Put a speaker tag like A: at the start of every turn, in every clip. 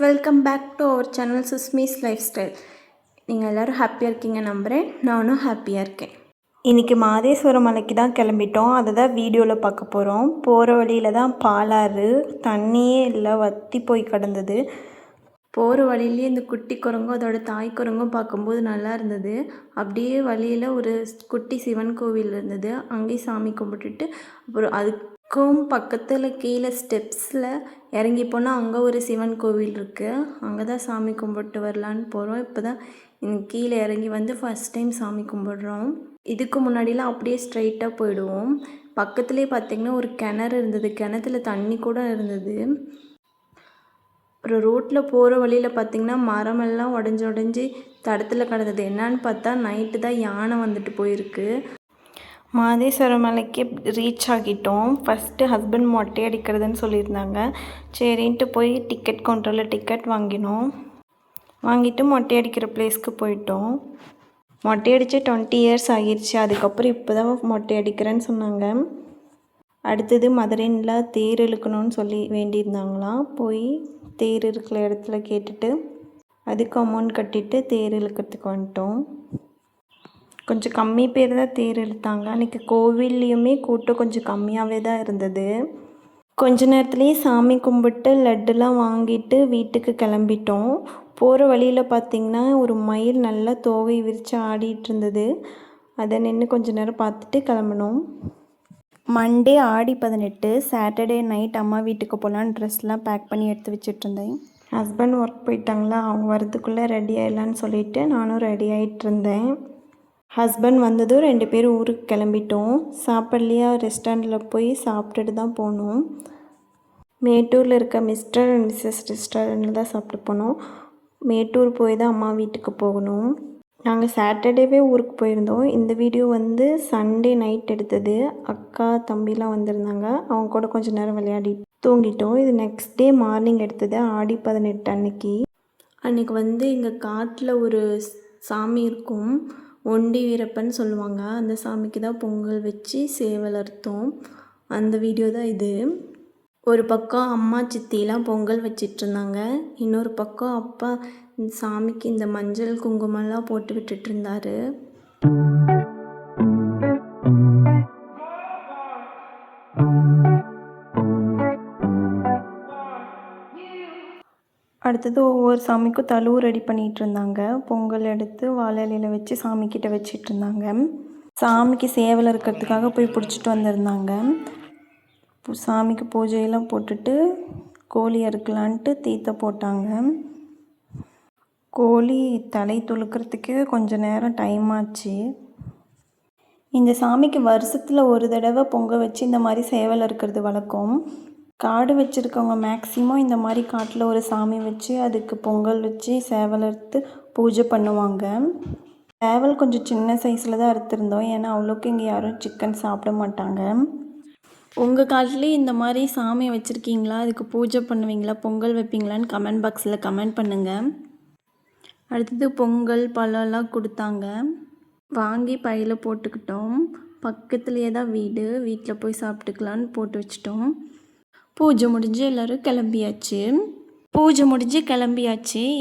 A: Welcome back to our channel Sushmi's life style. நீங்கள் எல்லோரும் ஹாப்பியாக இருக்கீங்க நம்புகிறேன். நானும் ஹாப்பியாக இருக்கேன். இன்றைக்கி மாதேஸ்வரம் மலைக்கு தான் கிளம்பிட்டோம். அதை தான் வீடியோவில் பார்க்க போகிறோம். போகிற வழியில் தான் பாலாறு, தண்ணியே இல்லை, வற்றி போய் கிடந்தது. போகிற வழியிலேயே இந்த குட்டி குரங்கும் அதோட தாய் குரங்கும் பார்க்கும்போது நல்லா இருந்தது. அப்படியே வழியில் ஒரு குட்டி சிவன் கோவில் இருந்தது. அங்கேயும் சாமி கும்பிட்டுட்டு அப்புறம் அதுக்கும் பக்கத்தில் கீழே ஸ்டெப்ஸில் இறங்கி போனால் அங்கே ஒரு சிவன் கோவில் இருக்குது. அங்கே தான் சாமி கும்பிட்டு வரலான்னு போகிறோம். இப்போ தான் கீழே இறங்கி வந்து ஃபஸ்ட் டைம் சாமி கும்பிட்றோம். இதுக்கு முன்னாடிலாம் அப்படியே ஸ்ட்ரைட்டாக போயிடுவோம். பக்கத்துலேயே பார்த்திங்கன்னா ஒரு கிணறு இருந்தது. கிணத்துல தண்ணி கூட இருந்தது. அப்புறம் ரோட்டில் போகிற வழியில் பார்த்திங்கன்னா மரமெல்லாம் உடஞ்சி தடத்தில் கிடந்தது. என்னான்னு பார்த்தா நைட்டு தான் யானை வந்துட்டு போயிருக்கு. மாதேஸ்வரம் மலைக்கு ரீச் ஆகிட்டோம். ஃபஸ்ட்டு ஹஸ்பண்ட் மொட்டை அடிக்கிறதுன்னு சொல்லியிருந்தாங்க. சரின்ட்டு போய் டிக்கெட் கவுண்டரில் டிக்கெட் வாங்கிட்டு மொட்டை அடிக்கிற பிளேஸ்க்கு போயிட்டோம். மொட்டை அடித்து 20 இயர்ஸ் ஆகிடுச்சு. அதுக்கப்புறம் இப்போ தான் மொட்டை அடிக்கிறேன்னு சொன்னாங்க. அடுத்தது மதுரையில் தேர் இழுக்கணும்னு சொல்லி வேண்டியிருந்தாங்களாம். போய் தேர் இருக்கிற இடத்துல கேட்டுட்டு அதுக்கு அமௌண்ட் கட்டிட்டு தேர் இழுக்கிறதுக்கு வந்துட்டோம். கொஞ்சம் கம்மி பேர் தான் தேர் இழுத்தாங்க. அன்றைக்கி கோவில்லையுமே கூட்டம் கொஞ்சம் கம்மியாகவே தான் இருந்தது. கொஞ்ச நேரத்துலேயே சாமி கும்பிட்டு லட்டுலாம் வாங்கிட்டு வீட்டுக்கு கிளம்பிட்டோம். போகிற வழியில் பார்த்திங்கன்னா ஒரு மயில் நல்லா தோகை விரித்து ஆடிட்டு இருந்தது. அதை நின்று கொஞ்ச நேரம் பார்த்துட்டு கிளம்பினோம். மண்டே ஆடி 18, சாட்டர்டே நைட் அம்மா வீட்டுக்கு போகலான்னு ட்ரெஸ்லாம் பேக் பண்ணி எடுத்து வச்சிட்ருந்தேன். ஹஸ்பண்ட் ஒர்க் போயிட்டாங்களா, அவங்க வரதுக்குள்ளே ரெடி ஆகிடலான்னு சொல்லிவிட்டு நானும் ரெடி ஆகிட்டு இருந்தேன். ஹஸ்பண்ட் வந்ததும் 2 பேரும் ஊருக்கு கிளம்பிட்டோம். சாப்பிட்லையா ரெஸ்டாரண்ட்டில் போய் சாப்பிட்டுட்டு தான் போனோம். மேட்டூரில் இருக்க மிஸ்டர் அண்ட் மிஸ்ஸஸ் ரெஸ்டாரண்ட்டில் தான் சாப்பிட்டு போனோம். மேட்டூர் போய் தான் அம்மா வீட்டுக்கு போகணும். நாங்கள் சாட்டர்டேவே ஊருக்கு போயிருந்தோம். இந்த வீடியோ வந்து சண்டே நைட் எடுத்தது. அக்கா தம்பிலாம் வந்திருந்தாங்க. அவங்க கூட கொஞ்சம் நேரம் விளையாடி தூங்கிட்டோம். இது நெக்ஸ்ட் டே மார்னிங் எடுத்தது. ஆடி 18 அன்றைக்கி வந்து எங்கள் காட்டில் ஒரு சாமி இருக்கும், ஒண்டி வீரப்பன் சொல்லுவாங்க. அந்த சாமிக்கு தான் பொங்கல் வச்சு சேவல் அறுத்தோம். அந்த வீடியோ தான் இது. ஒரு பக்கம் அம்மா சித்திலாம் பொங்கல் வச்சிட்ருந்தாங்க. இன்னொரு பக்கம் அப்பா சாமிக்கு இந்த மஞ்சள் குங்குமம்லாம் போட்டு விட்டுட்டு இருந்தார். அடுத்தது ஒவ்வொரு சாமிக்கும் தழுவு ரெடி பண்ணிகிட்டு இருந்தாங்க. பொங்கல் எடுத்து வாழை இலையில் வச்சு சாமிக்கிட்ட வச்சிட்டு இருந்தாங்க. சாமிக்கு சேவல் இருக்கிறதுக்காக போய் பிடிச்சிட்டு வந்திருந்தாங்க. சாமிக்கு பூஜையெல்லாம் போட்டுட்டு கோழி அறுக்கலான்ட்டு தீத்த போட்டாங்க. கோழி தலை துளுக்கிறதுக்கு கொஞ்சம் நேரம் டைம் ஆச்சு. இந்த சாமிக்கு வருஷத்தில் ஒரு தடவை பொங்கல் வச்சு இந்த மாதிரி சேவல் அறுக்கிறது வழக்கம். காடு வச்சுருக்கவங்க மேக்ஸிமம் இந்த மாதிரி காட்டில் ஒரு சாமி வச்சு அதுக்கு பொங்கல் வச்சு சேவல் அறுத்து பூஜை பண்ணுவாங்க. சேவல் கொஞ்சம் சின்ன சைஸில் தான் அறுத்துருந்தோம். ஏன்னா அவ்வளோக்கு இங்கே யாரும் சிக்கன் சாப்பிட மாட்டாங்க. உங்கள் காட்டிலே இந்த மாதிரி சாமி வச்சுருக்கீங்களா? அதுக்கு பூஜை பண்ணுவீங்களா? பொங்கல் வைப்பீங்களான்னு கமெண்ட் பாக்ஸில் கமெண்ட் பண்ணுங்கள். அடுத்தது பொங்கல் பழம்லாம் கொடுத்தாங்க. வாங்கி பையில் போட்டுக்கிட்டோம். பக்கத்துலேயே தான் வீட்டில் போய் சாப்பிட்டுக்கலான்னு போட்டு வச்சிட்டோம். பூஜை முடிஞ்சு எல்லோரும் கிளம்பியாச்சு.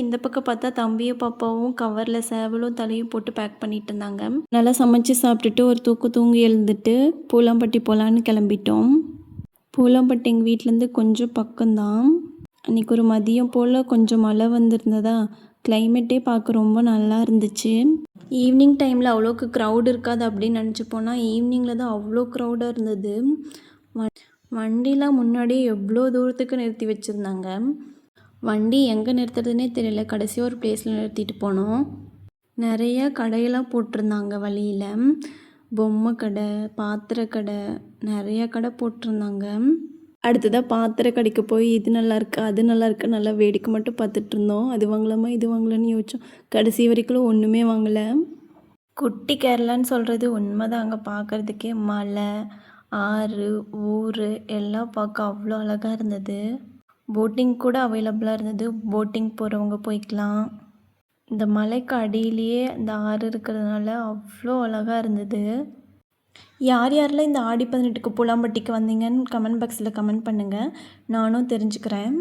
A: இந்த பக்கம் பார்த்தா தம்பியும் பாப்பாவும் கவரில் சேவலும் தலையும் போட்டு பேக் பண்ணிட்டு இருந்தாங்க. நல்லா சமைச்சு சாப்பிட்டுட்டு ஒரு தூங்கி எழுந்துட்டு பூலாம்பட்டி போகலான்னு கிளம்பிட்டோம். பூலாம்பட்டி எங்கள் வீட்டிலேருந்து கொஞ்சம் பக்கம்தான். அன்றைக்கி ஒரு மதியம் போல் கொஞ்சம் மழை வந்திருந்ததா, கிளைமேட்டே பார்க்க ரொம்ப நல்லா இருந்துச்சு. ஈவினிங் டைமில் அவ்வளோக்கு க்ரௌட் இருக்காது அப்படின்னு நினச்சி போனால் ஈவினிங்கில் தான் அவ்வளோ க்ரௌடாக இருந்தது. வண்டிலாம் முன்னாடியே எவ்வளோ தூரத்துக்கு நிறுத்தி வச்சுருந்தாங்க. வண்டி எங்கே நிறுத்துறதுனே தெரியல. கடைசி ஒரு பிளேஸில் நிறுத்திட்டு போனோம். நிறைய கடையெல்லாம் போட்டிருந்தாங்க வழியில். பொம்மை கடை, பாத்திர கடை, நிறைய கடை போட்டிருந்தாங்க. அடுத்ததாக பாத்திர கடைக்கு போய் இது நல்லா இருக்குது அது நல்லா இருக்குது நல்லா வேடிக்கை மட்டும் பார்த்துட்டு இருந்தோம். அது வாங்கலாமா இது வாங்கலான்னு யோசிச்சோம். கடைசி வரைக்கும் ஒன்றுமே வாங்கலை. குட்டி கேரளான்னு சொல்கிறது உண்மைதான். அங்கே பார்க்குறதுக்கே மலை, ஆறு, ஊர் எல்லாம் பார்க்க அவ்வளோ அழகாக இருந்தது. போட்டிங் கூட அவைலபிளாக இருந்தது. போட்டிங் போகிறவங்க போய்க்கலாம். இந்த மலைக்கு அடியிலேயே இந்த ஆறு இருக்கிறதுனால அவ்வளோ அழகாக இருந்தது. யாரெல்லாம் இந்த ஆடி 18க்கு பூலாம்பட்டிக்கு வந்தீங்கன்னு கமெண்ட் பாக்ஸில் கமெண்ட் பண்ணுங்கள், நானும் தெரிஞ்சுக்கிறேன்.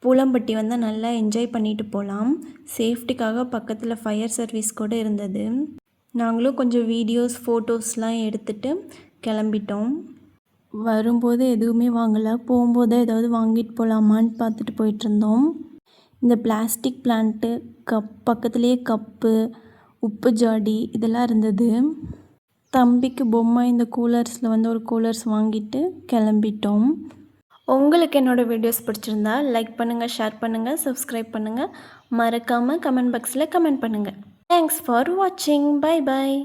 A: பூலம்பட்டி வந்தால் நல்லா என்ஜாய் பண்ணிட்டு போகலாம். சேஃப்டிக்காக பக்கத்தில் ஃபயர் சர்வீஸ் கூட இருந்தது. நாங்களும் கொஞ்சம் வீடியோஸ் ஃபோட்டோஸ்லாம் எடுத்துகிட்டு கிளம்பிட்டோம். வரும்போது எதுவுமே வாங்கலை, போகும்போது ஏதாவது வாங்கிட்டு போகலாமான்னு பார்த்துட்டு போயிட்டுருந்தோம். இந்த பிளாஸ்டிக் பிளான்ட்டு பக்கத்துலேயே கப்பு, உப்பு ஜாடி இதெல்லாம் இருந்தது. தம்பிக்கு பொம்மை இந்த கூலர்ஸில் வந்து ஒரு கூலர்ஸ் வாங்கிட்டு கிளம்பிட்டோம். உங்களுக்கு என்னோடய வீடியோஸ் பிடிச்சிருந்தா லைக் பண்ணுங்கள், ஷேர் பண்ணுங்கள், சப்ஸ்கிரைப் பண்ணுங்கள். மறக்காமல் கமெண்ட் பாக்ஸில் கமெண்ட் பண்ணுங்கள். தேங்க்ஸ் ஃபார் வாட்சிங். Bye bye.